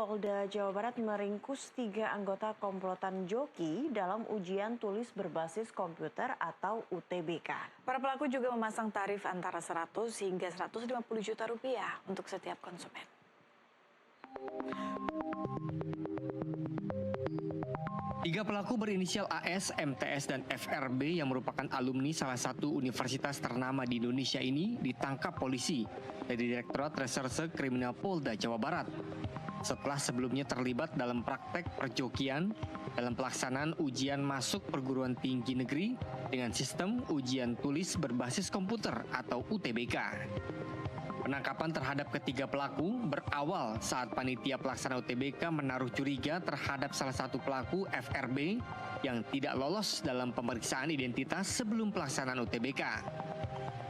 Polda Jawa Barat meringkus 3 anggota komplotan joki dalam ujian tulis berbasis komputer atau UTBK. Para pelaku juga memasang tarif antara 100 hingga 150 juta rupiah untuk setiap konsumen. Tiga pelaku berinisial AS, MTS, dan FRB yang merupakan alumni salah satu universitas ternama di Indonesia ini ditangkap polisi dari Direktorat Reserse Kriminal Polda Jawa Barat. Setelah sebelumnya terlibat dalam praktek perjokian dalam pelaksanaan ujian masuk perguruan tinggi negeri dengan sistem ujian tulis berbasis komputer atau UTBK. Penangkapan terhadap ketiga pelaku berawal saat panitia pelaksana UTBK menaruh curiga terhadap salah satu pelaku FRB yang tidak lolos dalam pemeriksaan identitas sebelum pelaksanaan UTBK.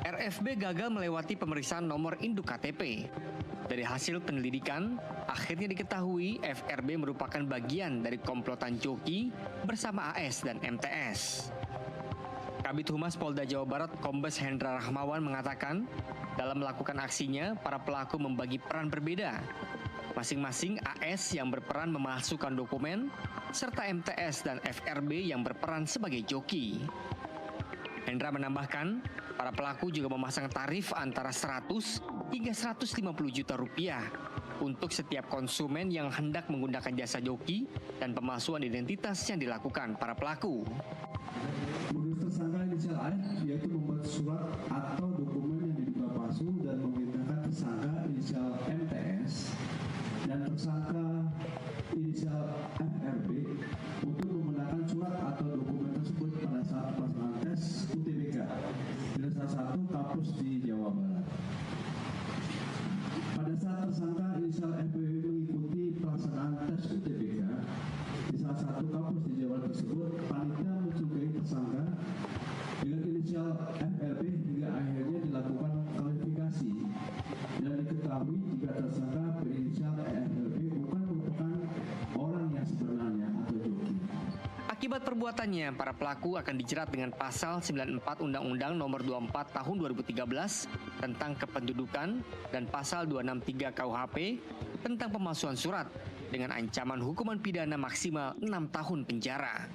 RFB gagal melewati pemeriksaan nomor induk KTP. Dari hasil penyelidikan, akhirnya diketahui FRB merupakan bagian dari komplotan joki bersama AS dan MTS. Kabid Humas Polda Jawa Barat Kombes Hendra Rahmawan mengatakan, dalam melakukan aksinya, para pelaku membagi peran berbeda. Masing-masing AS yang berperan memasukkan dokumen, serta MTS dan FRB yang berperan sebagai joki. Hendra menambahkan, para pelaku juga memasang tarif antara 100 hingga 150 juta rupiah untuk setiap konsumen yang hendak menggunakan jasa joki dan pemalsuan identitas yang dilakukan para pelaku. Modus tersangka inisial AF yaitu membuat surat atau dokumen yang diduga palsu dan memerintahkan tersangka inisial MTS dan tersangka inisial FRB untuk menggunakan surat atau dokumen tersebut pada saat pelaksanaan tes UTBK di salah satu kampus di Jawa Barat. Pada saat tersangka inisial FBW mengikuti pelaksanaan tes UTBK di salah satu kampus di Jawa Barat tersebut, panitia mencurigai tersangka dengan inisial FLB hingga akhirnya dilakukan klarifikasi dan diketahui jika tersangka berinisial FLB bukan merupakan orang yang sebenarnya atau joki. Akibat perbuatannya, para pelaku akan dijerat dengan pasal 94 Undang-Undang Nomor 24 Tahun 2013 tentang kependudukan dan pasal 263 KUHP tentang pemalsuan surat dengan ancaman hukuman pidana maksimal 6 tahun penjara.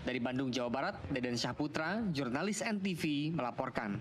Dari Bandung, Jawa Barat, Deden Syahputra, jurnalis NTV melaporkan.